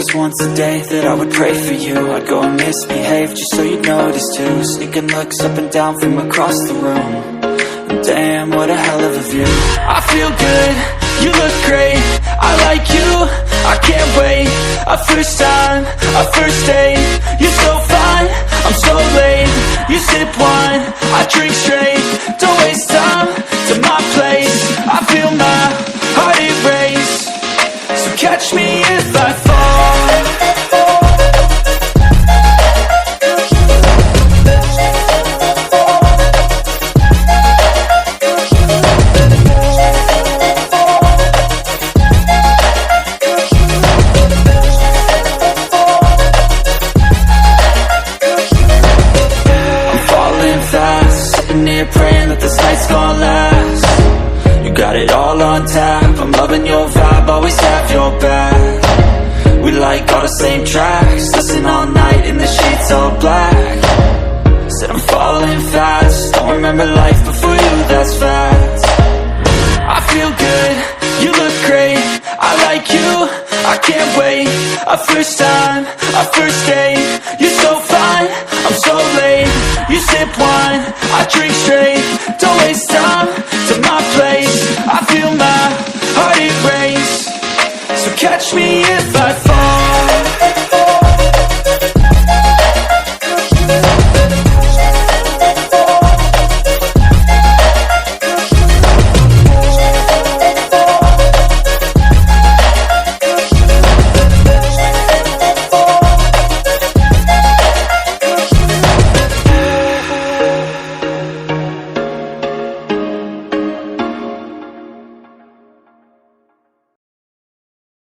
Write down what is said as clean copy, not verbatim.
was once a day that I would pray for you. I'd go and misbehave just so you'd notice too. Sneaking looks up and down from across the room. And damn, what a hell of a view. I feel good, you look great, I like you, I can't wait. A first time, a first date, you're so fine, I'm so late. You sip wine, I drink straight, don't waste time to my place. I feel my heart erase, so catch me if I fall. Praying that this night's gonna last. You got it all on tap, I'm loving your vibe, always have your back. We like all the same tracks, listen all night in the sheets all black. Said I'm falling fast, don't remember life before you, that's fact. I feel good, you look great, I like you, I can't wait. A first time, a first date, you're so fine, I'm so late. You sip wine, I drink straight, don't waste time to my place. I feel my heart erase, so catch me if I fall.